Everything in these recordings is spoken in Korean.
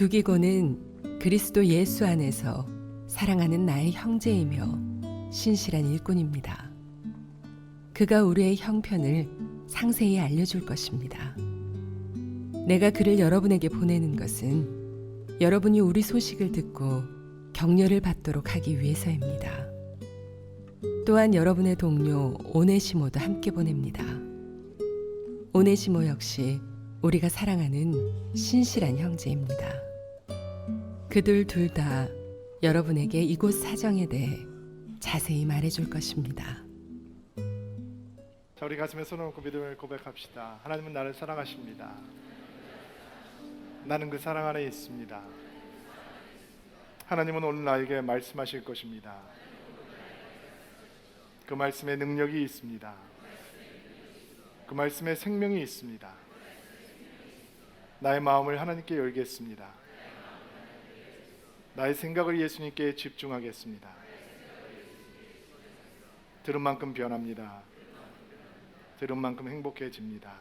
두기고는 그리스도 예수 안에서 사랑하는 나의 형제이며 신실한 일꾼입니다. 그가 우리의 형편을 상세히 알려줄 것입니다. 내가 그를 여러분에게 보내는 것은 여러분이 우리 소식을 듣고 격려를 받도록 하기 위해서입니다. 또한 여러분의 동료 오네시모도 함께 보냅니다. 오네시모 역시 우리가 사랑하는 신실한 형제입니다. 그들 둘 다 여러분에게 이곳 사정에 대해 자세히 말해줄 것입니다. 자, 우리 가슴에 손을 얹고 믿음을 고백합시다. 하나님은 나를 사랑하십니다. 나는 그 사랑 안에 있습니다. 하나님은 오늘 나에게 말씀하실 것입니다. 그 말씀에 능력이 있습니다. 그 말씀에 생명이 있습니다. 나의 마음을 하나님께 열겠습니다. 나의 생각을 예수님께 집중하겠습니다. 들은 만큼 변합니다. 들은 만큼 행복해집니다.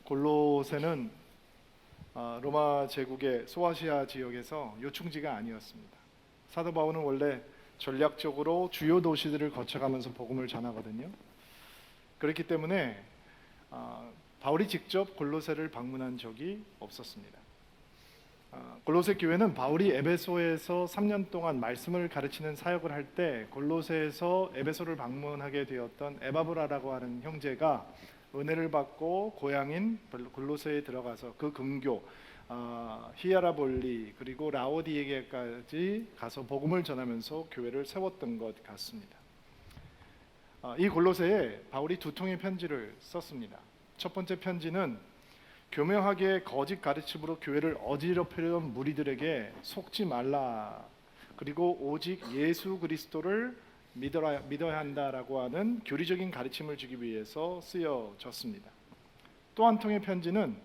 골로새는 로마 제국의 소아시아 지역에서 요충지가 아니었습니다. 사도 바울은 원래 전략적으로 주요 도시들을 거쳐가면서 복음을 전하거든요. 그렇기 때문에 바울이 직접 골로새를 방문한 적이 없었습니다. 골로새 교회는 바울이 에베소에서 3년 동안 말씀을 가르치는 사역을 할 때 골로새에서 에베소를 방문하게 되었던 에바브라라고 하는 형제가 은혜를 받고 고향인 골로새에 들어가서 그 근교 히아라볼리 그리고 라오디게까지 가서 복음을 전하면서 교회를 세웠던 것 같습니다. 이 골로새에 바울이 두 통의 편지를 썼습니다. 첫 번째 편지는 교묘하게 거짓 가르침으로 교회를 어지럽히려던 무리들에게 속지 말라, 그리고 오직 예수 그리스도를 믿어야 한다라고 하는 교리적인 가르침을 주기 위해서 쓰여졌습니다. 또 한 통의 편지는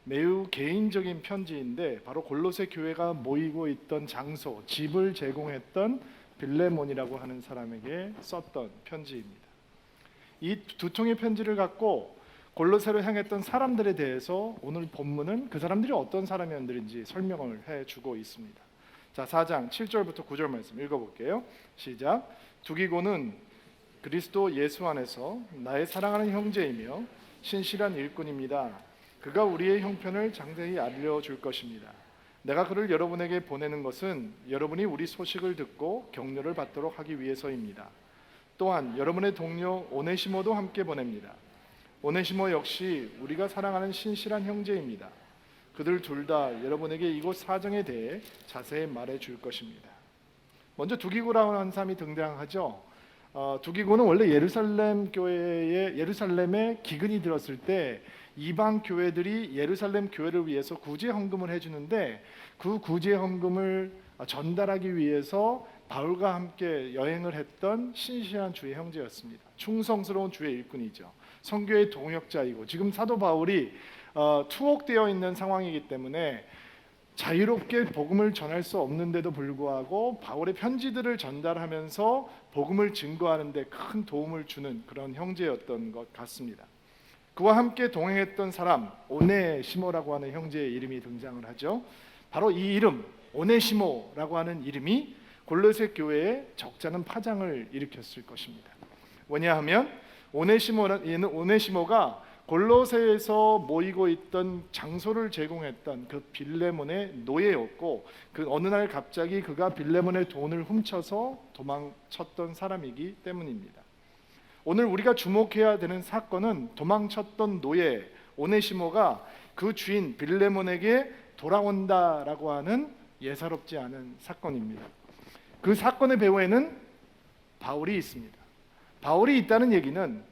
매우 개인적인 편지인데 바로 골로새 교회가 모이고 있던 장소, 집을 제공했던 빌레몬이라고 하는 사람에게 썼던 편지입니다. 이 두 통의 편지를 갖고 골로새로 향했던 사람들에 대해서 오늘 본문은 그 사람들이 어떤 사람이었는지 설명을 해주고 있습니다. 자, 4장 7절부터 9절 말씀 읽어볼게요. 시작. 두기고는 그리스도 예수 안에서 나의 사랑하는 형제이며 신실한 일꾼입니다. 그가 우리의 형편을 장세히 알려줄 것입니다. 내가 그를 여러분에게 보내는 것은 여러분이 우리 소식을 듣고 격려를 받도록 하기 위해서입니다. 또한 여러분의 동료 오네시모도 함께 보냅니다. 오네시모 역시 우리가 사랑하는 신실한 형제입니다. 그들 둘 다 여러분에게 이곳 사정에 대해 자세히 말해줄 것입니다. 먼저 두기고라고 하는 사람이 등장하죠. 두기고는 원래 예루살렘에 기근이 들었을 때 이방 교회들이 예루살렘 교회를 위해서 구제 헌금을 해주는데 그 구제 헌금을 전달하기 위해서 바울과 함께 여행을 했던 신실한 주의 형제였습니다. 충성스러운 주의 일꾼이죠. 선교의 동역자이고 지금 사도 바울이 투옥되어 있는 상황이기 때문에 자유롭게 복음을 전할 수 없는데도 불구하고 바울의 편지들을 전달하면서 복음을 증거하는 데 큰 도움을 주는 그런 형제였던 것 같습니다. 그와 함께 동행했던 사람 오네시모라고 하는 형제의 이름이 등장을 하죠. 바로 이 이름 오네시모라고 하는 이름이 골로새 교회에 적잖은 파장을 일으켰을 것입니다. 왜냐하면 오네시모가 골로새에서 모이고 있던 장소를 제공했던 그 빌레몬의 노예였고 그 어느 날 갑자기 그가 빌레몬의 돈을 훔쳐서 도망쳤던 사람이기 때문입니다. 오늘 우리가 주목해야 되는 사건은 도망쳤던 노예 오네시모가 그 주인 빌레몬에게 돌아온다라고 하는 예사롭지 않은 사건입니다. 그 사건의 배후에는 바울이 있습니다. 바울이 있다는 얘기는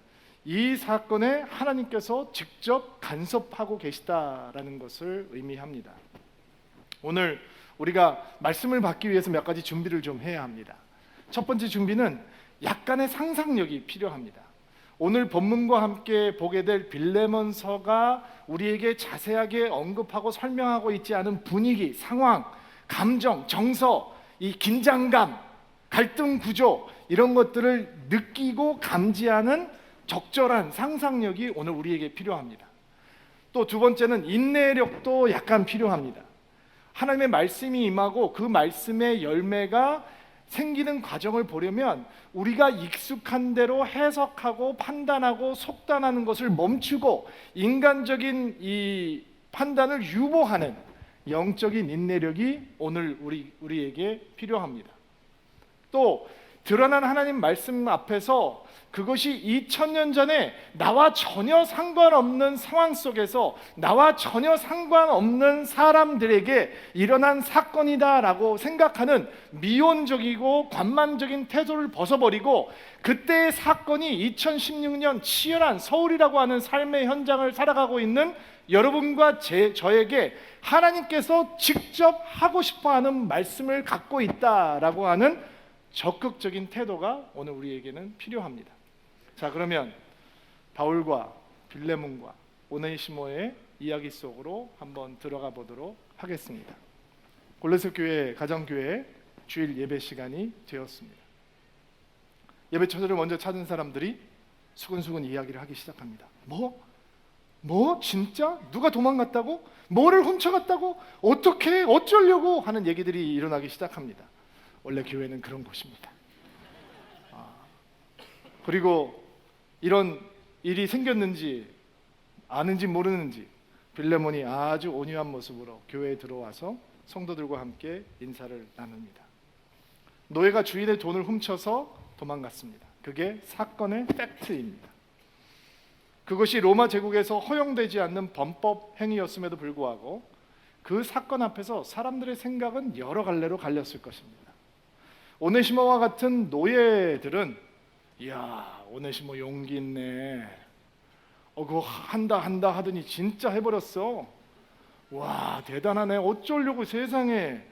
이 사건에 하나님께서 직접 간섭하고 계시다라는 것을 의미합니다. 오늘 우리가 말씀을 받기 위해서 몇 가지 준비를 좀 해야 합니다. 첫 번째 준비는 약간의 상상력이 필요합니다. 오늘 본문과 함께 보게 될 빌레몬서가 우리에게 자세하게 언급하고 설명하고 있지 않은 분위기, 상황, 감정, 정서, 이 긴장감, 갈등 구조 이런 것들을 느끼고 감지하는 적절한 상상력이 오늘 우리에게 필요합니다. 또 두 번째는 인내력도 약간 필요합니다. 하나님의 말씀이 임하고 그 말씀의 열매가 생기는 과정을 보려면 우리가 익숙한 대로 해석하고 판단하고 속단하는 것을 멈추고 인간적인 이 판단을 유보하는 영적인 인내력이 오늘 우리에게 필요합니다. 또 드러난 하나님 말씀 앞에서 그것이 2000년 전에 나와 전혀 상관없는 상황 속에서 나와 전혀 상관없는 사람들에게 일어난 사건이다라고 생각하는 미온적이고 관만적인 태도를 벗어버리고 그때의 사건이 2016년 치열한 서울이라고 하는 삶의 현장을 살아가고 있는 여러분과 저에게 하나님께서 직접 하고 싶어하는 말씀을 갖고 있다라고 하는 적극적인 태도가 오늘 우리에게는 필요합니다. 자, 그러면 바울과 빌레몬과 오네시모의 이야기 속으로 한번 들어가 보도록 하겠습니다. 골로새 교회 가정교회 주일 예배 시간이 되었습니다. 예배 처소를 먼저 찾은 사람들이 수근수근 이야기를 하기 시작합니다. 뭐? 진짜? 누가 도망갔다고? 뭐를 훔쳐갔다고? 어떻게? 어쩌려고? 하는 얘기들이 일어나기 시작합니다. 원래 교회는 그런 곳입니다. 그리고 이런 일이 생겼는지 아는지 모르는지 빌레몬이 아주 온유한 모습으로 교회에 들어와서 성도들과 함께 인사를 나눕니다. 노예가 주인의 돈을 훔쳐서 도망갔습니다. 그게 사건의 팩트입니다. 그것이 로마 제국에서 허용되지 않는 범법 행위였음에도 불구하고 그 사건 앞에서 사람들의 생각은 여러 갈래로 갈렸을 것입니다. 오네시모와 같은 노예들은 이야, 오네시모 용기 있네. 그거 한다 하더니 진짜 해버렸어. 와, 대단하네. 어쩌려고 세상에.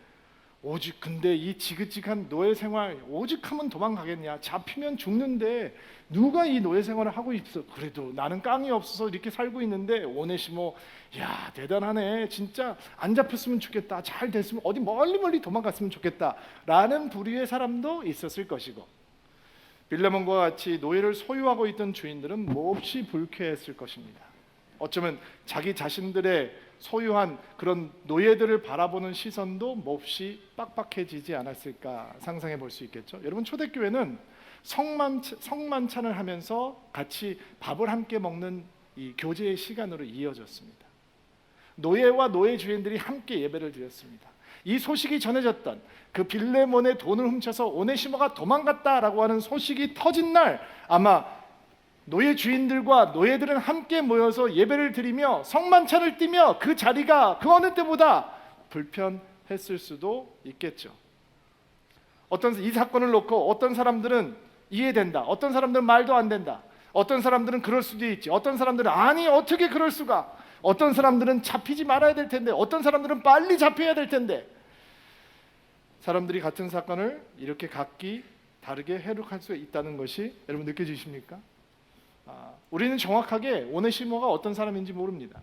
오직 근데 이 지긋지긋한 노예 생활 오직 하면 도망가겠냐? 잡히면 죽는데 누가 이 노예 생활을 하고 있어? 그래도 나는 깡이 없어서 이렇게 살고 있는데 오네시모, 야 대단하네. 진짜 안 잡혔으면 좋겠다. 잘 됐으면 어디 멀리 도망갔으면 좋겠다. 라는 부류의 사람도 있었을 것이고 빌레몬과 같이 노예를 소유하고 있던 주인들은 몹시 불쾌했을 것입니다. 어쩌면 자기 자신들의 소유한 그런 노예들을 바라보는 시선도 몹시 빡빡해지지 않았을까 상상해 볼 수 있겠죠. 여러분, 초대교회는 성만찬을 하면서 같이 밥을 함께 먹는 이 교제의 시간으로 이어졌습니다. 노예와 노예 주인들이 함께 예배를 드렸습니다. 이 소식이 전해졌던 그 빌레몬의 돈을 훔쳐서 오네시모가 도망갔다라고 하는 소식이 터진 날 아마 노예 주인들과 노예들은 함께 모여서 예배를 드리며 성만찬을 띠며 그 자리가 그 어느 때보다 불편했을 수도 있겠죠. 이 사건을 놓고 어떤 사람들은 이해된다, 어떤 사람들은 말도 안 된다, 어떤 사람들은 그럴 수도 있지, 어떤 사람들은 아니 어떻게 그럴 수가, 어떤 사람들은 잡히지 말아야 될 텐데, 어떤 사람들은 빨리 잡혀야 될 텐데. 사람들이 같은 사건을 이렇게 각기 다르게 해석할 수 있다는 것이 여러분 느껴지십니까? 우리는 정확하게 오네시모가 어떤 사람인지 모릅니다.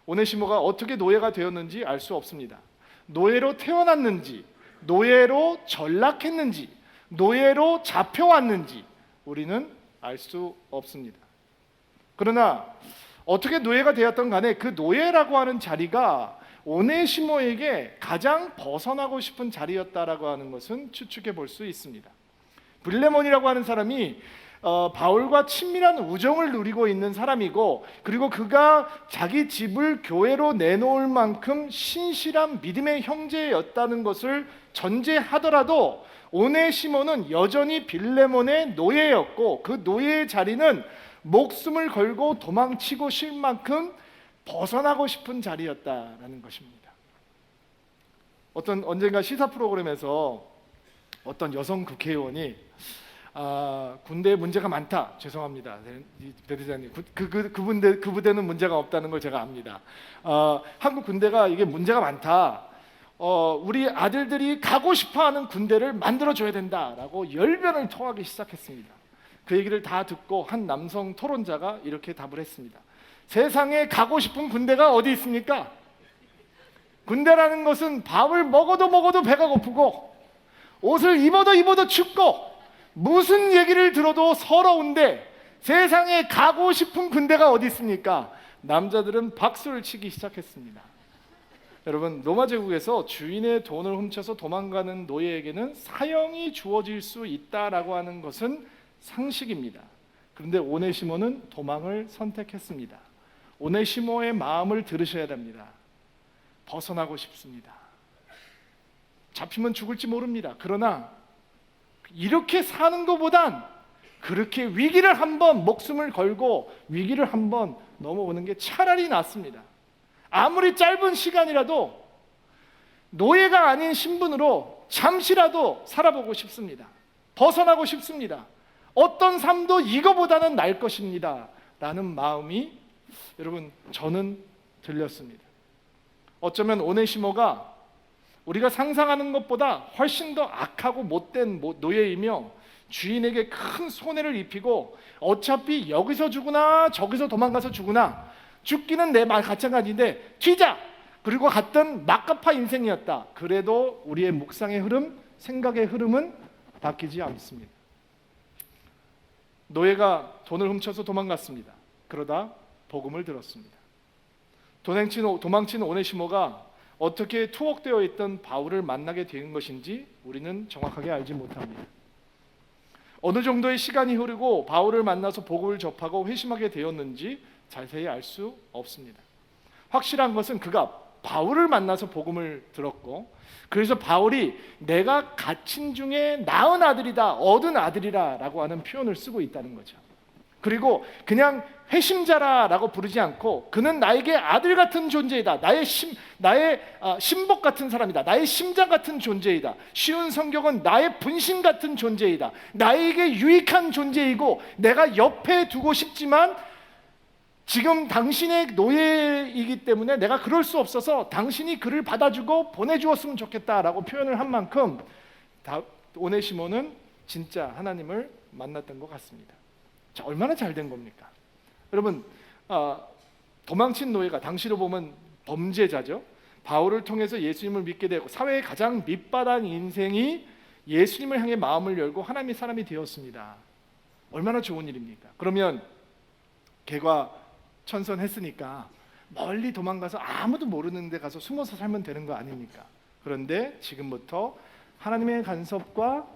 오네시모가 어떻게 노예가 되었는지 알 수 없습니다. 노예로 태어났는지, 노예로 전락했는지, 노예로 잡혀왔는지 우리는 알 수 없습니다. 그러나 어떻게 노예가 되었던 간에 그 노예라고 하는 자리가 오네시모에게 가장 벗어나고 싶은 자리였다라고 하는 것은 추측해 볼 수 있습니다. 빌레몬이라고 하는 사람이 바울과 친밀한 우정을 누리고 있는 사람이고, 그리고 그가 자기 집을 교회로 내놓을 만큼 신실한 믿음의 형제였다는 것을 전제하더라도 오네시모는 여전히 빌레몬의 노예였고, 그 노예의 자리는 목숨을 걸고 도망치고 쉴 만큼 벗어나고 싶은 자리였다라는 것입니다. 언젠가 시사 프로그램에서 어떤 여성 국회의원이 군대에 문제가 많다. 죄송합니다, 대대장님. 그 부대는 문제가 없다는 걸 제가 압니다. 한국 군대가 이게 문제가 많다. 우리 아들들이 가고 싶어하는 군대를 만들어줘야 된다라고 열변을 토하기 시작했습니다. 그 얘기를 다 듣고 한 남성 토론자가 이렇게 답을 했습니다. 세상에 가고 싶은 군대가 어디 있습니까? 군대라는 것은 밥을 먹어도 배가 고프고 옷을 입어도 춥고 무슨 얘기를 들어도 서러운데 세상에 가고 싶은 군대가 어디 있습니까? 남자들은 박수를 치기 시작했습니다. 여러분, 로마 제국에서 주인의 돈을 훔쳐서 도망가는 노예에게는 사형이 주어질 수 있다라고 하는 것은 상식입니다. 그런데 오네시모는 도망을 선택했습니다. 오네시모의 마음을 들으셔야 됩니다. 벗어나고 싶습니다. 잡히면 죽을지 모릅니다. 그러나 이렇게 사는 것보단 그렇게 위기를 한번 목숨을 걸고 위기를 한번 넘어오는 게 차라리 낫습니다. 아무리 짧은 시간이라도 노예가 아닌 신분으로 잠시라도 살아보고 싶습니다. 벗어나고 싶습니다. 어떤 삶도 이거보다는 나을 것입니다 라는 마음이 여러분 저는 들렸습니다. 어쩌면 오네시모가 우리가 상상하는 것보다 훨씬 더 악하고 못된 노예이며 주인에게 큰 손해를 입히고 어차피 여기서 죽으나 저기서 도망가서 죽으나 죽기는 내 마찬가지인데 튀자! 그리고 갔던 막가파 인생이었다. 그래도 우리의 묵상의 흐름, 생각의 흐름은 바뀌지 않습니다. 노예가 돈을 훔쳐서 도망갔습니다. 그러다 복음을 들었습니다. 도망친 오네시모가 어떻게 투옥되어 있던 바울을 만나게 된 것인지 우리는 정확하게 알지 못합니다. 어느 정도의 시간이 흐르고 바울을 만나서 복음을 접하고 회심하게 되었는지 자세히 알 수 없습니다. 확실한 것은 그가 바울을 만나서 복음을 들었고 그래서 바울이 내가 갇힌 중에 낳은 아들이다, 얻은 아들이라 라고 하는 표현을 쓰고 있다는 거죠. 그리고 그냥 회심자라라고 부르지 않고 그는 나에게 아들 같은 존재이다. 나의 신복 같은 사람이다. 나의 심장 같은 존재이다. 쉬운 성경은 나의 분신 같은 존재이다. 나에게 유익한 존재이고 내가 옆에 두고 싶지만 지금 당신의 노예이기 때문에 내가 그럴 수 없어서 당신이 그를 받아주고 보내주었으면 좋겠다라고 표현을 한 만큼 오네시모는 진짜 하나님을 만났던 것 같습니다. 자, 얼마나 잘된 겁니까? 여러분, 도망친 노예가 당시로 보면 범죄자죠. 바울을 통해서 예수님을 믿게 되고 사회의 가장 밑바닥 인생이 예수님을 향해 마음을 열고 하나님의 사람이 되었습니다. 얼마나 좋은 일입니까? 그러면 걔가 천선했으니까 멀리 도망가서 아무도 모르는 데 가서 숨어서 살면 되는 거 아닙니까? 그런데 지금부터 하나님의 간섭과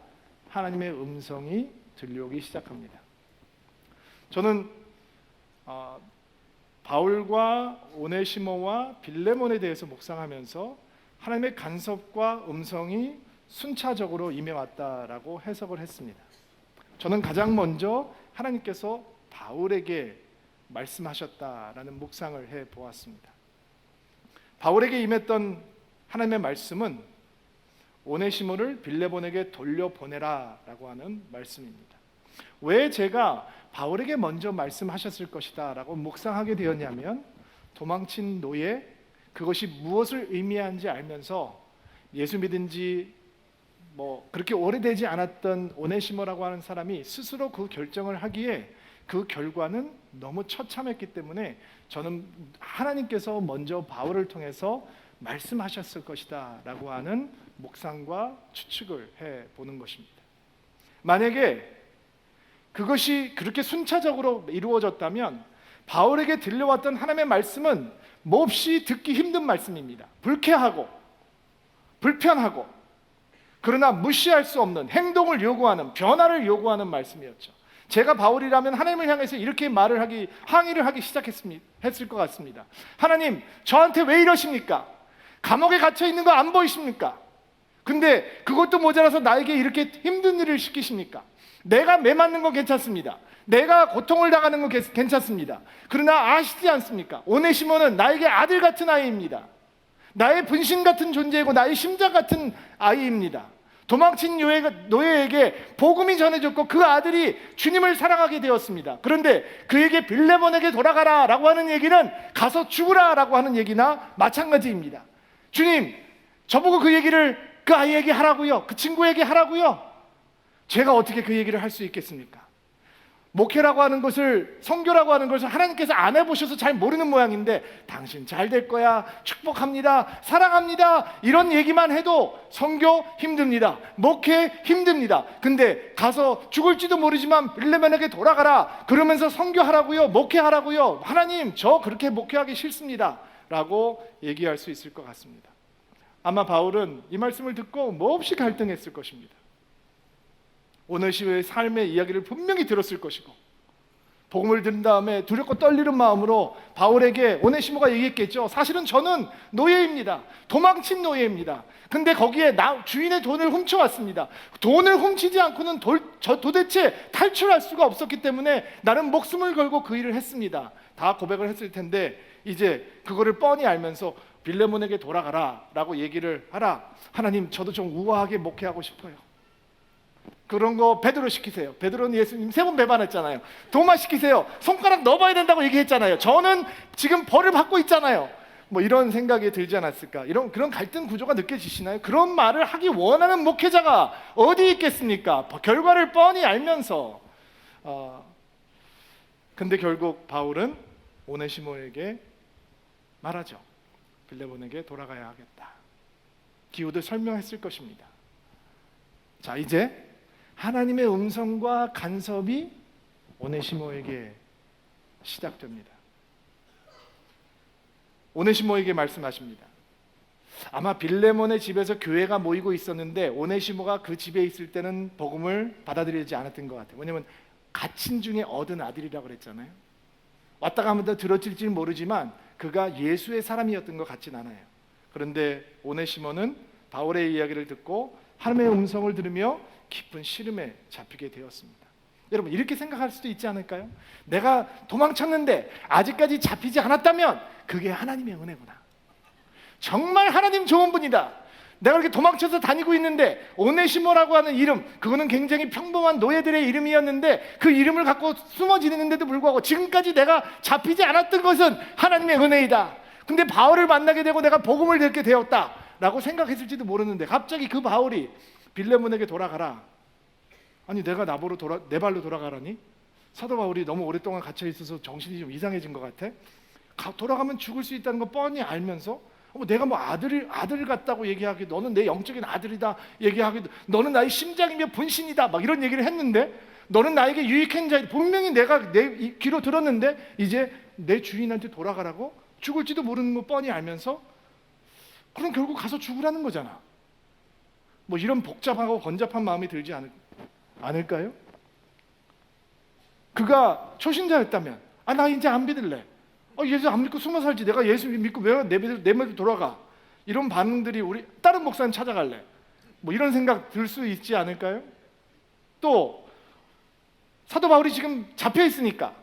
하나님의 음성이 들려오기 시작합니다. 저는 바울과 오네시모와 빌레몬에 대해서 묵상하면서 하나님의 간섭과 음성이 순차적으로 임해왔다라고 해석을 했습니다. 저는 가장 먼저 하나님께서 바울에게 말씀하셨다라는 묵상을 해보았습니다. 바울에게 임했던 하나님의 말씀은 오네시모를 빌레몬에게 돌려보내라 라고 하는 말씀입니다. 왜 제가 바울에게 먼저 말씀하셨을 것이다 라고 묵상하게 되었냐면 도망친 노예, 그것이 무엇을 의미하는지 알면서 예수 믿은 지 그렇게 오래되지 않았던 오네시모라고 하는 사람이 스스로 그 결정을 하기에 그 결과는 너무 처참했기 때문에 저는 하나님께서 먼저 바울을 통해서 말씀하셨을 것이다 라고 하는 묵상과 추측을 해보는 것입니다. 만약에 그것이 그렇게 순차적으로 이루어졌다면 바울에게 들려왔던 하나님의 말씀은 몹시 듣기 힘든 말씀입니다. 불쾌하고 불편하고 그러나 무시할 수 없는 행동을 요구하는, 변화를 요구하는 말씀이었죠. 제가 바울이라면 하나님을 향해서 이렇게 항의를 하기 시작했을 것 같습니다. 하나님, 저한테 왜 이러십니까? 감옥에 갇혀 있는 거 안 보이십니까? 근데 그것도 모자라서 나에게 이렇게 힘든 일을 시키십니까? 내가 매 맞는 건 괜찮습니다. 내가 고통을 당하는 건 괜찮습니다. 그러나 아시지 않습니까? 오네시모는 나에게 아들 같은 아이입니다. 나의 분신 같은 존재이고 나의 심장 같은 아이입니다. 도망친 노예에게 복음이 전해졌고 그 아들이 주님을 사랑하게 되었습니다. 그런데 그에게 빌레몬에게 돌아가라 라고 하는 얘기는 가서 죽으라 라고 하는 얘기나 마찬가지입니다. 주님, 저보고 그 얘기를 그 아이에게 하라고요? 그 친구에게 하라고요? 제가 어떻게 그 얘기를 할 수 있겠습니까? 목회라고 하는 것을, 선교라고 하는 것을 하나님께서 안 해보셔서 잘 모르는 모양인데 당신 잘 될 거야, 축복합니다, 사랑합니다 이런 얘기만 해도 선교 힘듭니다, 목회 힘듭니다. 근데 가서 죽을지도 모르지만 빌레몬에게 돌아가라 그러면서 선교하라고요, 목회하라고요, 하나님 저 그렇게 목회하기 싫습니다 라고 얘기할 수 있을 것 같습니다. 아마 바울은 이 말씀을 듣고 몹시 갈등했을 것입니다. 오네시모의 삶의 이야기를 분명히 들었을 것이고 복음을 들은 다음에 두렵고 떨리는 마음으로 바울에게 오네시모가 얘기했겠죠. 사실은 저는 노예입니다. 도망친 노예입니다. 근데 거기에 주인의 돈을 훔쳐왔습니다. 돈을 훔치지 않고는 도대체 탈출할 수가 없었기 때문에 나는 목숨을 걸고 그 일을 했습니다. 다 고백을 했을 텐데 이제 그거를 뻔히 알면서 빌레몬에게 돌아가라 라고 얘기를 하라. 하나님 저도 좀 우아하게 목회하고 싶어요. 그런 거 베드로 시키세요. 베드로는 예수님 3번 배반했잖아요. 도마 시키세요. 손가락 넣어봐야 된다고 얘기했잖아요. 저는 지금 벌을 받고 있잖아요. 뭐 이런 생각이 들지 않았을까? 그런 갈등 구조가 느껴지시나요? 그런 말을 하기 원하는 목회자가 어디 있겠습니까? 결과를 뻔히 알면서 근데 결국 바울은 오네시모에게 말하죠. 빌레몬에게 돌아가야 하겠다. 기호도 설명했을 것입니다. 자, 이제 하나님의 음성과 간섭이 오네시모에게 시작됩니다. 오네시모에게 말씀하십니다. 아마 빌레몬의 집에서 교회가 모이고 있었는데 오네시모가 그 집에 있을 때는 복음을 받아들이지 않았던 것 같아요. 왜냐하면 갇힌 중에 얻은 아들이라고 그랬잖아요. 왔다 가면 들어질지는 모르지만 그가 예수의 사람이었던 것 같진 않아요. 그런데 오네시모는 바울의 이야기를 듣고 하나님의 음성을 들으며 깊은 시름에 잡히게 되었습니다. 여러분 이렇게 생각할 수도 있지 않을까요? 내가 도망쳤는데 아직까지 잡히지 않았다면 그게 하나님의 은혜구나. 정말 하나님 좋은 분이다. 내가 이렇게 도망쳐서 다니고 있는데 오네시모라고 하는 이름, 그거는 굉장히 평범한 노예들의 이름이었는데 그 이름을 갖고 숨어 지내는데도 불구하고 지금까지 내가 잡히지 않았던 것은 하나님의 은혜이다. 근데 바울을 만나게 되고 내가 복음을 듣게 되었다 라고 생각했을지도 모르는데 갑자기 그 바울이 빌레몬에게 돌아가라. 아니 내가 내 발로 돌아가라니? 사도 바울이 너무 오랫동안 갇혀 있어서 정신이 좀 이상해진 것 같아. 돌아가면 죽을 수 있다는 거 뻔히 알면서 내가 뭐 아들 같다고 얘기하기도, 너는 내 영적인 아들이다 얘기하기도, 너는 나의 심장이며 분신이다 막 이런 얘기를 했는데, 너는 나에게 유익한 자이다 분명히 내가 내 귀로 들었는데 이제 내 주인한테 돌아가라고? 죽을지도 모르는 거 뻔히 알면서 그럼 결국 가서 죽으라는 거잖아. 뭐 이런 복잡하고 번잡한 마음이 들지 않을까요? 그가 초신자였다면 나 이제 안 믿을래. 예수 안 믿고 숨어 살지. 내가 예수 믿고 왜 내 믿을 돌아가. 이런 반응들이 우리 다른 목사님 찾아갈래. 뭐 이런 생각 들 수 있지 않을까요? 또 사도 바울이 지금 잡혀 있으니까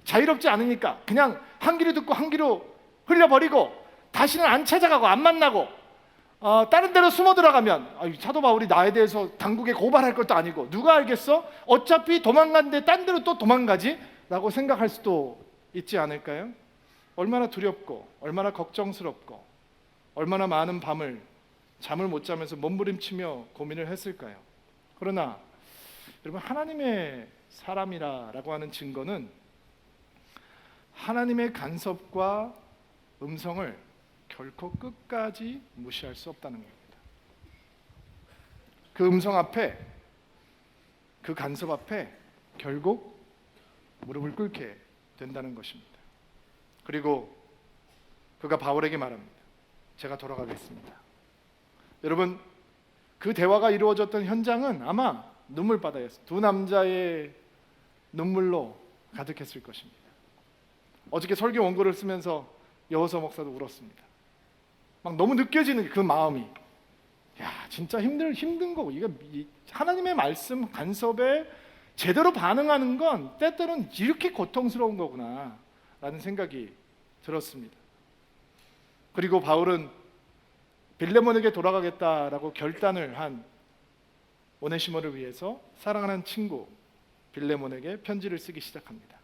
자유롭지 않으니까 그냥 한 귀로 듣고 한 귀로 흘려버리고 다시는 안 찾아가고 안 만나고 다른 데로 숨어 들어가면 사도 바울이 나에 대해서 당국에 고발할 것도 아니고 누가 알겠어? 어차피 도망갔는데 딴 데로 또 도망가지? 라고 생각할 수도 있지 않을까요? 얼마나 두렵고 얼마나 걱정스럽고 얼마나 많은 밤을 잠을 못 자면서 몸부림치며 고민을 했을까요? 그러나 여러분 하나님의 사람이라고 하는 증거는 하나님의 간섭과 음성을 결코 끝까지 무시할 수 없다는 겁니다. 그 음성 앞에, 그 간섭 앞에 결국 무릎을 꿇게 된다는 것입니다. 그리고 그가 바울에게 말합니다. 제가 돌아가겠습니다. 여러분 그 대화가 이루어졌던 현장은 아마 눈물바다였어요. 두 남자의 눈물로 가득했을 것입니다. 어저께 설교 원고를 쓰면서 여호서 목사도 울었습니다. 막 너무 느껴지는 그 마음이, 진짜 힘든 거고, 이거 하나님의 말씀 간섭에 제대로 반응하는 건 때때로는 이렇게 고통스러운 거구나 라는 생각이 들었습니다. 그리고 바울은 빌레몬에게 돌아가겠다라고 결단을 한 오네시모를 위해서 사랑하는 친구 빌레몬에게 편지를 쓰기 시작합니다.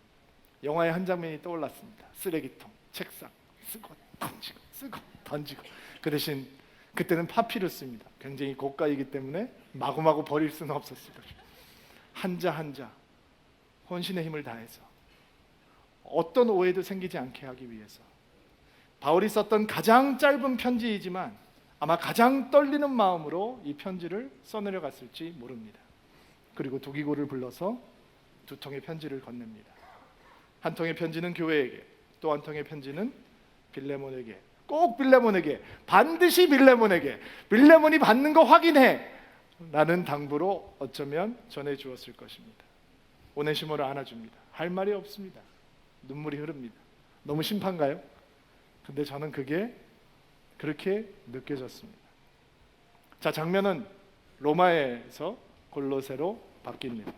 영화의 한 장면이 떠올랐습니다. 쓰레기통, 책상, 쓰고 던지고 쓰고 던지고. 그 대신 그때는 파피루스입니다. 굉장히 고가이기 때문에 마구마구 버릴 수는 없었을 것입니다. 한자 한자 혼신의 힘을 다해서 어떤 오해도 생기지 않게 하기 위해서 바울이 썼던 가장 짧은 편지이지만 아마 가장 떨리는 마음으로 이 편지를 써내려갔을지 모릅니다. 그리고 두기고를 불러서 두 통의 편지를 건넵니다. 한 통의 편지는 교회에게, 또 한 통의 편지는 빌레몬에게, 꼭 빌레몬에게, 반드시 빌레몬에게, 빌레몬이 받는 거 확인해 라는 당부로 어쩌면 전해주었을 것입니다. 오네시모를 안아줍니다. 할 말이 없습니다. 눈물이 흐릅니다. 너무 심판가요? 근데 저는 그게 그렇게 느껴졌습니다. 자, 장면은 로마에서 골로새로 바뀝니다.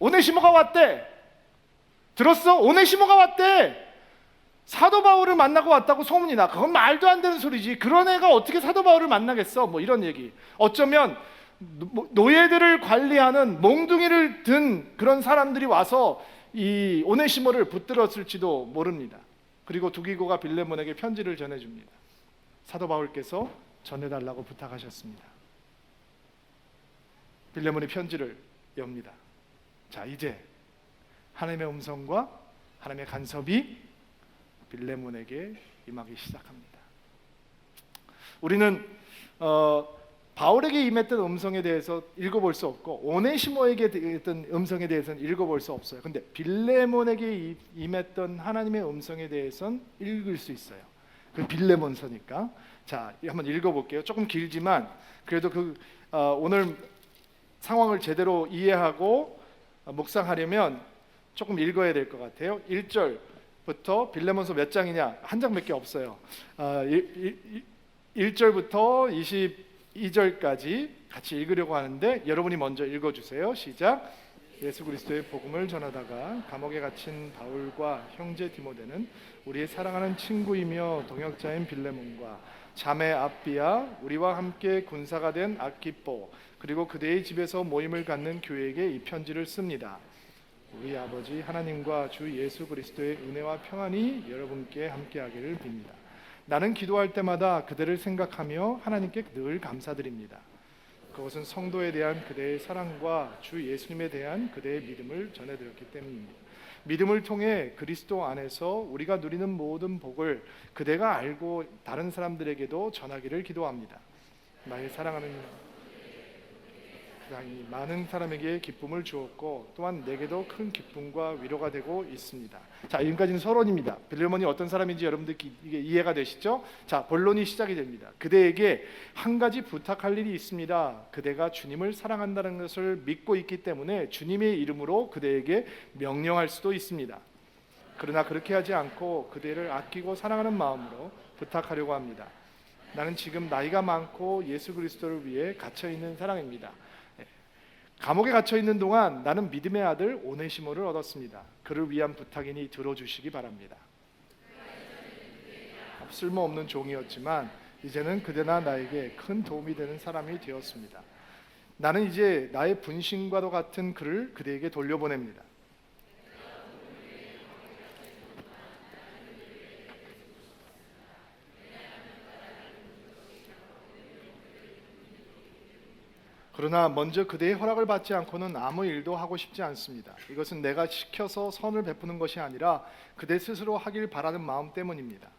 오네시모가 왔대. 들었어? 오네시모가 왔대. 사도 바울을 만나고 왔다고 소문이 나. 그건 말도 안 되는 소리지. 그런 애가 어떻게 사도 바울을 만나겠어? 뭐 이런 얘기. 어쩌면 노예들을 관리하는 몽둥이를 든 그런 사람들이 와서 이 오네시모를 붙들었을지도 모릅니다. 그리고 두기고가 빌레몬에게 편지를 전해줍니다. 사도 바울께서 전해달라고 부탁하셨습니다. 빌레몬이 편지를 엽니다. 자, 이제 하나님의 음성과 하나님의 간섭이 빌레몬에게 임하기 시작합니다. 우리는 바울에게 임했던 음성에 대해서 읽어볼 수 없고 오네시모에게 임했던 음성에 대해서는 읽어볼 수 없어요. 근데 빌레몬에게 임했던 하나님의 음성에 대해서는 읽을 수 있어요. 그 빌레몬서니까. 자, 한번 읽어볼게요. 조금 길지만 그래도 오늘 상황을 제대로 이해하고 묵상하려면 조금 읽어야 될 것 같아요. 1절부터 빌레몬서 몇 장이냐? 한 장밖에 없어요. 1절부터 22절까지 같이 읽으려고 하는데 여러분이 먼저 읽어주세요. 시작. 예수 그리스도의 복음을 전하다가 감옥에 갇힌 바울과 형제 디모데는 우리의 사랑하는 친구이며 동역자인 빌레몬과 자매 앞비아, 우리와 함께 군사가 된 아키포, 그리고 그대의 집에서 모임을 갖는 교회에게 이 편지를 씁니다. 우리 아버지 하나님과 주 예수 그리스도의 은혜와 평안이 여러분께 함께하기를 빕니다. 나는 기도할 때마다 그대를 생각하며 하나님께 늘 감사드립니다. 그것은 성도에 대한 그대의 사랑과 주 예수님에 대한 그대의 믿음을 전해드렸기 때문입니다. 믿음을 통해 그리스도 안에서 우리가 누리는 모든 복을 그대가 알고 다른 사람들에게도 전하기를 기도합니다. 나의 사랑하는 많은 사람에게 기쁨을 주었고 또한 내게도 큰 기쁨과 위로가 되고 있습니다. 자, 지금까지는 서론입니다. 빌레몬이 어떤 사람인지 여러분들 이게 이해가 되시죠? 자, 본론이 시작이 됩니다. 그대에게 한 가지 부탁할 일이 있습니다. 그대가 주님을 사랑한다는 것을 믿고 있기 때문에 주님의 이름으로 그대에게 명령할 수도 있습니다. 그러나 그렇게 하지 않고 그대를 아끼고 사랑하는 마음으로 부탁하려고 합니다. 나는 지금 나이가 많고 예수 그리스도를 위해 갇혀 있는 사람입니다. 감옥에 갇혀 있는 동안 나는 믿음의 아들 오네시모를 얻었습니다. 그를 위한 부탁이니 들어주시기 바랍니다. 쓸모없는 종이었지만 이제는 그대나 나에게 큰 도움이 되는 사람이 되었습니다. 나는 이제 나의 분신과도 같은 그를 그대에게 돌려보냅니다. 그러나 먼저 그대의 허락을 받지 않고는 아무 일도 하고 싶지 않습니다. 이것은 내가 시켜서 선을 베푸는 것이 아니라 그대 스스로 하길 바라는 마음 때문입니다.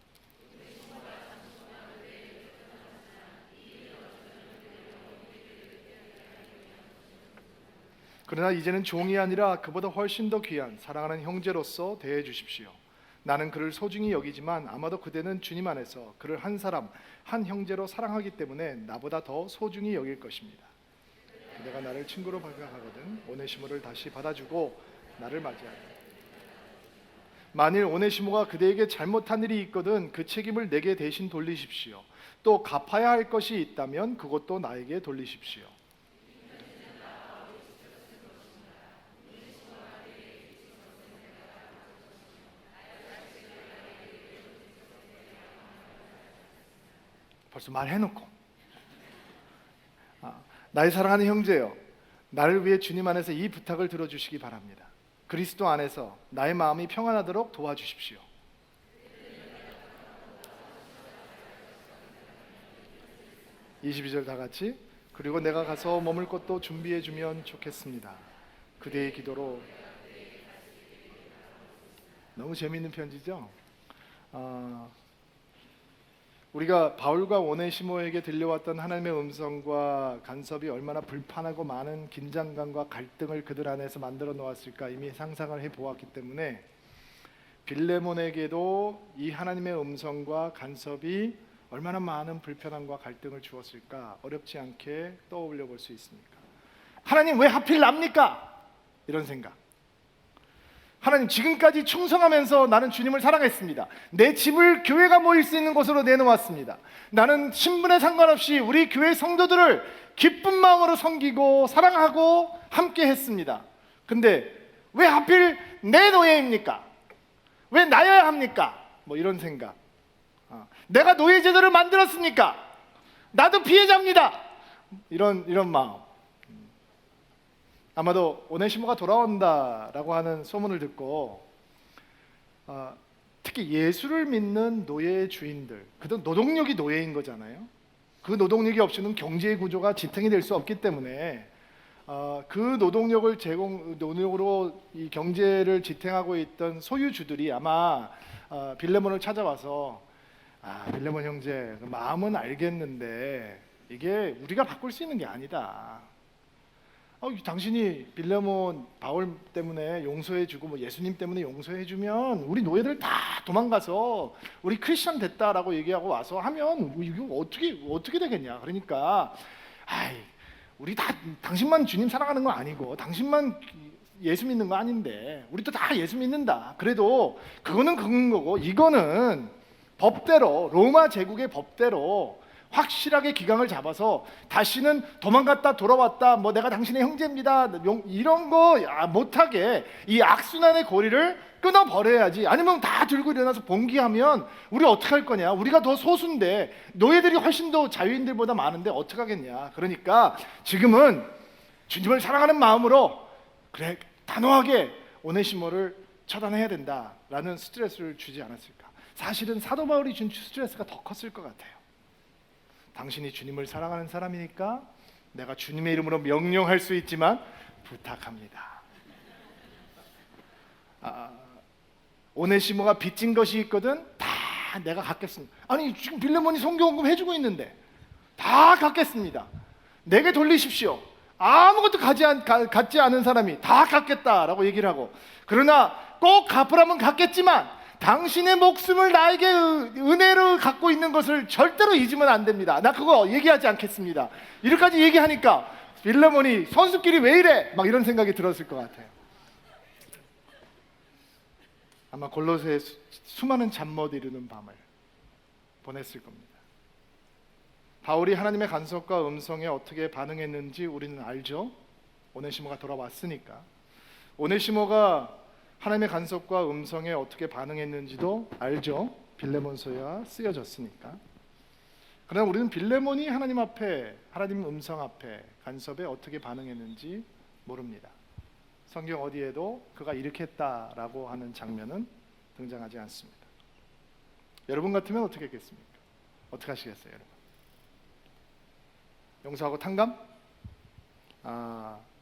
그러나 이제는 종이 아니라 그보다 훨씬 더 귀한 사랑하는 형제로서 대해 주십시오. 나는 그를 소중히 여기지만 아마도 그대는 주님 안에서 그를 한 사람, 한 형제로 사랑하기 때문에 나보다 더 소중히 여길 것입니다. 그대가 나를 친구로 생각하거든 오네시모를 다시 받아주고 나를 맞이하라. 만일 오네시모가 그대에게 잘못한 일이 있거든 그 책임을 내게 대신 돌리십시오. 또 갚아야 할 것이 있다면 그것도 나에게 돌리십시오. 벌써 말해놓고 나의 사랑하는 형제여, 나를 위해 주님 안에서 이 부탁을 들어주시기 바랍니다. 그리스도 안에서 나의 마음이 평안하도록 도와주십시오. (22절) 다 같이. 그리고 내가 가서 머물 곳도 준비해 주면 좋겠습니다. 그대의 기도로 너무 재미있는 편지죠. 우리가 바울과 오네시모에게 들려왔던 하나님의 음성과 간섭이 얼마나 불편하고 많은 긴장감과 갈등을 그들 안에서 만들어 놓았을까 이미 상상을 해보았기 때문에 빌레몬에게도 이 하나님의 음성과 간섭이 얼마나 많은 불편함과 갈등을 주었을까 어렵지 않게 떠올려 볼 수 있습니까? 하나님 왜 하필 납니까? 이런 생각. 하나님 지금까지 충성하면서 나는 주님을 사랑했습니다. 내 집을 교회가 모일 수 있는 곳으로 내놓았습니다. 나는 신분에 상관없이 우리 교회 성도들을 기쁜 마음으로 섬기고 사랑하고 함께 했습니다. 근데 왜 하필 내 노예입니까? 왜 나여야 합니까? 뭐 이런 생각. 내가 노예 제도를 만들었습니까? 나도 피해자입니다. 이런 마음. 아마도 오네시모가 돌아온다라고 하는 소문을 듣고 특히 예수를 믿는 노예의 주인들, 그들은 노동력이 노예인 거잖아요. 그 노동력이 없이는 경제 구조가 지탱이 될 수 없기 때문에 그 노동력으로 이 경제를 지탱하고 있던 소유주들이 아마 빌레몬을 찾아와서 빌레몬 형제, 마음은 알겠는데 이게 우리가 바꿀 수 있는 게 아니다. 당신이 빌레몬 바울 때문에 용서해주고 뭐 예수님 때문에 용서해주면 우리 노예들 다 도망가서 우리 크리스천 됐다라고 얘기하고 와서 하면 이거 어떻게 되겠냐. 그러니까 우리 다 당신만 주님 사랑하는 거 아니고 당신만 예수 믿는 거 아닌데 우리도 다 예수 믿는다. 그래도 그거는 그건 거고 이거는 법대로 로마 제국의 법대로 확실하게 기강을 잡아서 다시는 도망갔다 돌아왔다 뭐 내가 당신의 형제입니다 이런 거 못하게 이 악순환의 고리를 끊어버려야지. 아니면 다 들고 일어나서 봉기하면 우리 어떻게 할 거냐. 우리가 더 소수인데 노예들이 훨씬 더 자유인들보다 많은데 어떻게 하겠냐. 그러니까 지금은 주님을 사랑하는 마음으로 그래 단호하게 오네시모를 처단해야 된다라는 스트레스를 주지 않았을까. 사실은 사도 바울이 준 스트레스가 더 컸을 것 같아요. 당신이 주님을 사랑하는 사람이니까 내가 주님의 이름으로 명령할 수 있지만 부탁합니다. 오네시모가 빚진 것이 있거든 다 내가 갚겠습니다. 아니 지금 빌레몬이 성교원금 해주고 있는데 다 갚겠습니다. 내게 돌리십시오. 아무것도 갖지 않은 사람이 다 갚겠다라고 얘기를 하고, 그러나 꼭 갚으라면 갚겠지만 당신의 목숨을 나에게 은혜로 갖고 있는 것을 절대로 잊으면 안 됩니다. 나 그거 얘기하지 않겠습니다. 이렇게까지 얘기하니까 빌레몬이 선수끼리 왜 이래? 막 이런 생각이 들었을 것 같아요. 아마 골로새에 수많은 잠 못 이루는 밤을 보냈을 겁니다. 바울이 하나님의 간섭과 음성에 어떻게 반응했는지 우리는 알죠. 오네시모가 돌아왔으니까. 오네시모가 하나님의 간섭과 음성에 어떻게 반응했는지도 알죠. 빌레몬서가 쓰여졌으니까. 그러나 우리는 빌레몬이 하나님 앞에, 하나님 음성 앞에, 간섭에 어떻게 반응했는지 모릅니다. 성경 어디에도 그가 이렇게 했다라고 하는 장면은 등장하지 않습니다. 여러분 같으면 어떻게 했겠습니까? 어떻게 하시겠어요, 여러분? 용서하고 탕감?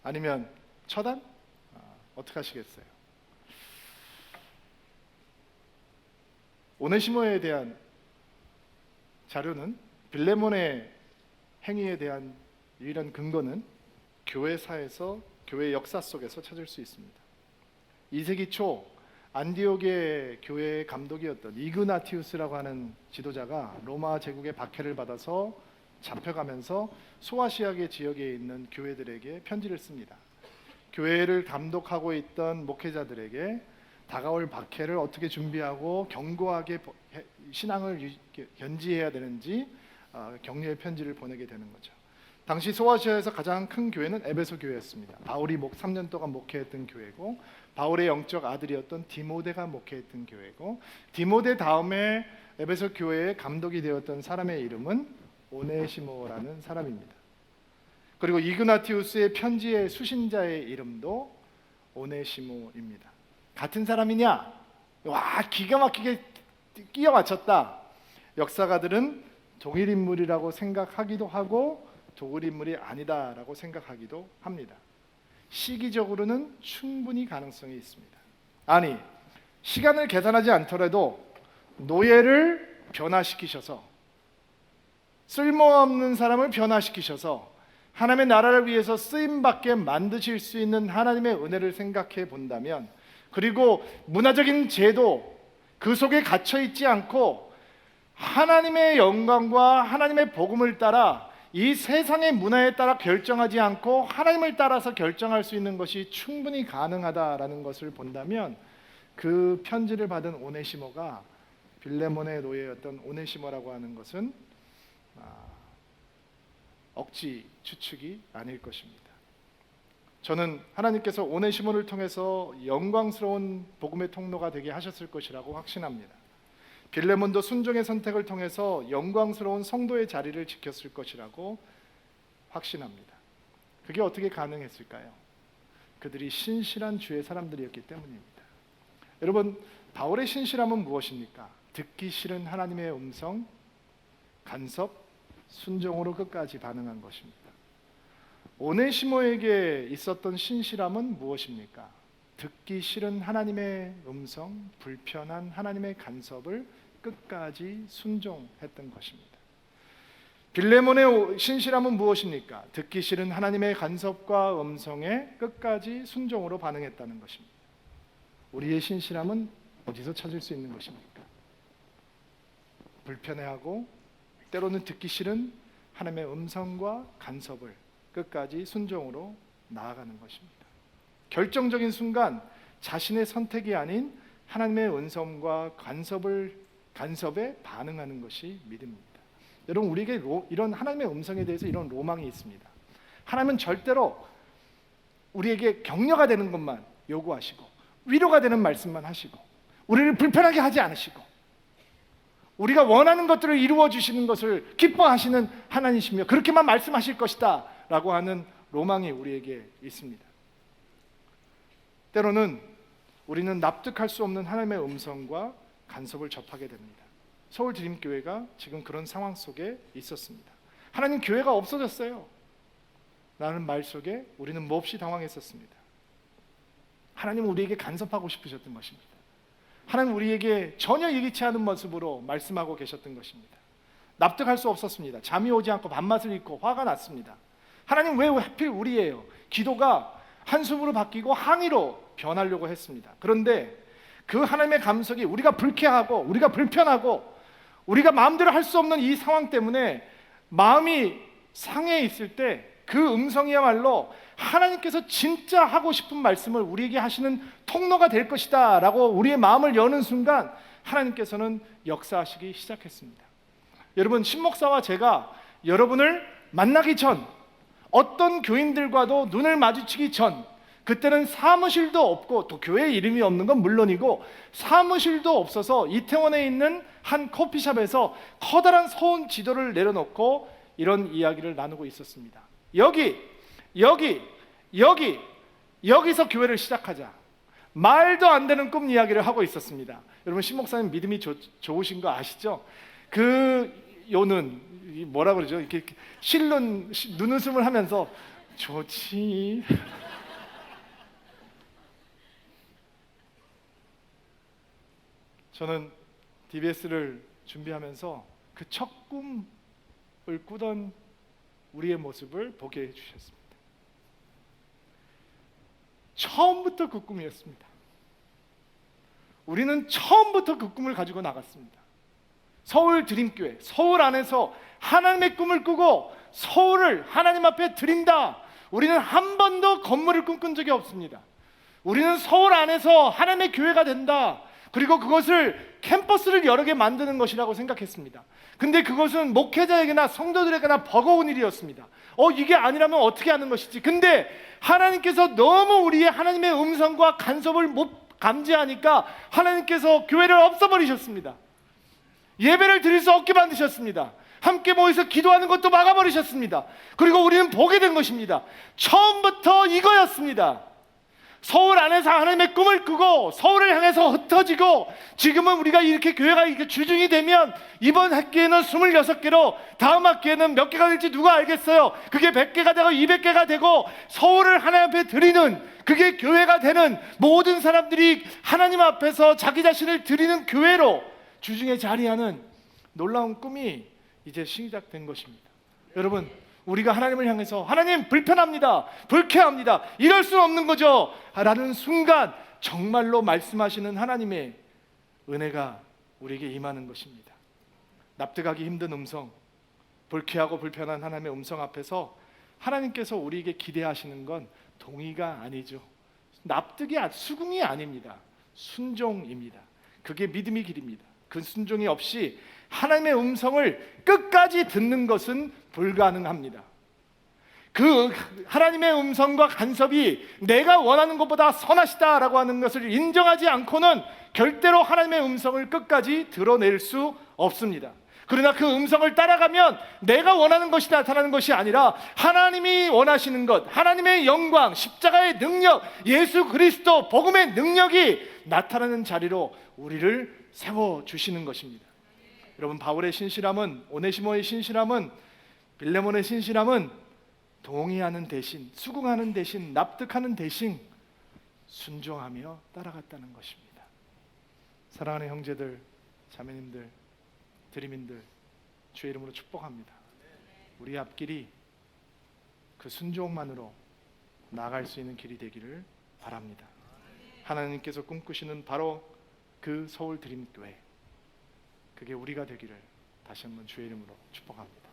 아니면 처단? 어떻게 하시겠어요? 오네시모에 대한 자료는, 빌레몬의 행위에 대한 유일한 근거는 교회사에서, 교회 역사 속에서 찾을 수 있습니다. 2세기 초 안디옥의 교회의 감독이었던 이그나티우스라고 하는 지도자가 로마 제국의 박해를 받아서 잡혀가면서 소아시아계 지역에 있는 교회들에게 편지를 씁니다. 교회를 감독하고 있던 목회자들에게 다가올 박해를 어떻게 준비하고 견고하게 신앙을 견지해야 되는지 격려의 편지를 보내게 되는 거죠. 당시 소아시아에서 가장 큰 교회는 에베소 교회였습니다. 바울이 3년 동안 목회했던 교회고, 바울의 영적 아들이었던 디모데가 목회했던 교회고, 디모데 다음에 에베소 교회의 감독이 되었던 사람의 이름은 오네시모라는 사람입니다. 그리고 이그나티우스의 편지의 수신자의 이름도 오네시모입니다. 같은 사람이냐? 와, 기가 막히게 끼워 맞췄다. 역사가들은 동일 인물이라고 생각하기도 하고 동일 인물이 아니다라고 생각하기도 합니다. 시기적으로는 충분히 가능성이 있습니다. 아니, 시간을 계산하지 않더라도 노예를 변화시키셔서, 쓸모없는 사람을 변화시키셔서 하나님의 나라를 위해서 쓰임받게 만드실 수 있는 하나님의 은혜를 생각해 본다면, 그리고 문화적인 제도 그 속에 갇혀 있지 않고 하나님의 영광과 하나님의 복음을 따라, 이 세상의 문화에 따라 결정하지 않고 하나님을 따라서 결정할 수 있는 것이 충분히 가능하다라는 것을 본다면, 그 편지를 받은 오네시모가 빌레몬의 노예였던 오네시모라고 하는 것은 억지 추측이 아닐 것입니다. 저는 하나님께서 오네시모를 통해서 영광스러운 복음의 통로가 되게 하셨을 것이라고 확신합니다. 빌레몬도 순종의 선택을 통해서 영광스러운 성도의 자리를 지켰을 것이라고 확신합니다. 그게 어떻게 가능했을까요? 그들이 신실한 주의 사람들이었기 때문입니다. 여러분, 바울의 신실함은 무엇입니까? 듣기 싫은 하나님의 음성, 간섭, 순종으로 끝까지 반응한 것입니다. 오네시모에게 있었던 신실함은 무엇입니까? 듣기 싫은 하나님의 음성, 불편한 하나님의 간섭을 끝까지 순종했던 것입니다. 빌레몬의 신실함은 무엇입니까? 듣기 싫은 하나님의 간섭과 음성에 끝까지 순종으로 반응했다는 것입니다. 우리의 신실함은 어디서 찾을 수 있는 것입니까? 불편해하고 때로는 듣기 싫은 하나님의 음성과 간섭을 끝까지 순종으로 나아가는 것입니다. 결정적인 순간 자신의 선택이 아닌 하나님의 음성과 간섭에 반응하는 것이 믿음입니다. 여러분, 우리에게 이런 하나님의 음성에 대해서 이런 로망이 있습니다. 하나님은 절대로 우리에게 격려가 되는 것만 요구하시고, 위로가 되는 말씀만 하시고, 우리를 불편하게 하지 않으시고, 우리가 원하는 것들을 이루어 주시는 것을 기뻐하시는 하나님이시며, 그렇게만 말씀하실 것이다 라고 하는 로망이 우리에게 있습니다. 때로는 우리는 납득할 수 없는 하나님의 음성과 간섭을 접하게 됩니다. 서울드림교회가 지금 그런 상황 속에 있었습니다. 하나님, 교회가 없어졌어요 라는 말 속에 우리는 몹시 당황했었습니다. 하나님은 우리에게 간섭하고 싶으셨던 것입니다. 하나님 우리에게 전혀 예기치 않은 모습으로 말씀하고 계셨던 것입니다. 납득할 수 없었습니다. 잠이 오지 않고 밥맛을 잃고 화가 났습니다. 하나님, 왜 하필 우리예요? 기도가 한숨으로 바뀌고 항의로 변하려고 했습니다. 그런데 그 하나님의 감석이 우리가 불쾌하고 우리가 불편하고 우리가 마음대로 할 수 없는 이 상황 때문에 마음이 상해 있을 때, 그 음성이야말로 하나님께서 진짜 하고 싶은 말씀을 우리에게 하시는 통로가 될 것이다 라고 우리의 마음을 여는 순간 하나님께서는 역사하시기 시작했습니다. 여러분, 신목사와 제가 여러분을 만나기 전, 어떤 교인들과도 눈을 마주치기 전, 그때는 사무실도 없고, 또 교회 이름이 없는 건 물론이고 사무실도 없어서 이태원에 있는 한 커피숍에서 커다란 서원 지도를 내려놓고 이런 이야기를 나누고 있었습니다. 여기서 교회를 시작하자. 말도 안 되는 꿈 이야기를 하고 있었습니다. 여러분, 신목사님 믿음이 좋으신 거 아시죠? 요는 뭐라 그러죠? 이렇게 실눈 눈웃음을 하면서 좋지. 저는 DBS를 준비하면서 그 첫 꿈을 꾸던 우리의 모습을 보게 해주셨습니다. 처음부터 그 꿈이었습니다. 우리는 처음부터 그 꿈을 가지고 나갔습니다. 서울 드림교회, 서울 안에서 하나님의 꿈을 꾸고 서울을 하나님 앞에 드린다. 우리는 한 번도 건물을 꿈꾼 적이 없습니다. 우리는 서울 안에서 하나님의 교회가 된다. 그리고 그것을 캠퍼스를 여러 개 만드는 것이라고 생각했습니다. 근데 그것은 목회자에게나 성도들에게나 버거운 일이었습니다. 이게 아니라면 어떻게 하는 것이지? 근데 하나님께서 너무 우리의 하나님의 음성과 간섭을 못 감지하니까 하나님께서 교회를 없애버리셨습니다. 예배를 드릴 수 없게 만드셨습니다. 함께 모여서 기도하는 것도 막아버리셨습니다. 그리고 우리는 보게 된 것입니다. 처음부터 이거였습니다. 서울 안에서 하나님의 꿈을 꾸고 서울을 향해서 흩어지고, 지금은 우리가 이렇게 교회가 이렇게 주중이 되면 이번 학기에는 26개로 다음 학기에는 몇 개가 될지 누가 알겠어요. 그게 100개가 되고 200개가 되고 서울을 하나님 앞에 드리는, 그게 교회가 되는, 모든 사람들이 하나님 앞에서 자기 자신을 드리는 교회로 주중에 자리하는 놀라운 꿈이 이제 시작된 것입니다. 여러분, 우리가 하나님을 향해서 하나님 불편합니다, 불쾌합니다, 이럴 수 없는 거죠 라는 순간 정말로 말씀하시는 하나님의 은혜가 우리에게 임하는 것입니다. 납득하기 힘든 음성, 불쾌하고 불편한 하나님의 음성 앞에서 하나님께서 우리에게 기대하시는 건 동의가 아니죠. 수긍이 아닙니다. 순종입니다. 그게 믿음의 길입니다. 그 순종이 없이 하나님의 음성을 끝까지 듣는 것은 불가능합니다. 그 하나님의 음성과 간섭이 내가 원하는 것보다 선하시다라고 하는 것을 인정하지 않고는 절대로 하나님의 음성을 끝까지 드러낼 수 없습니다. 그러나 그 음성을 따라가면 내가 원하는 것이 나타나는 것이 아니라 하나님이 원하시는 것, 하나님의 영광, 십자가의 능력, 예수 그리스도 복음의 능력이 나타나는 자리로 우리를 세워주시는 것입니다. 여러분, 바울의 신실함은, 오네시모의 신실함은, 빌레몬의 신실함은 동의하는 대신, 수긍하는 대신, 납득하는 대신 순종하며 따라갔다는 것입니다. 사랑하는 형제들, 자매님들, 드림인들, 주의 이름으로 축복합니다. 우리 앞길이 그 순종만으로 나아갈 수 있는 길이 되기를 바랍니다. 하나님께서 꿈꾸시는 바로 그 서울 드림교회, 그게 우리가 되기를 다시 한번 주의 이름으로 축복합니다.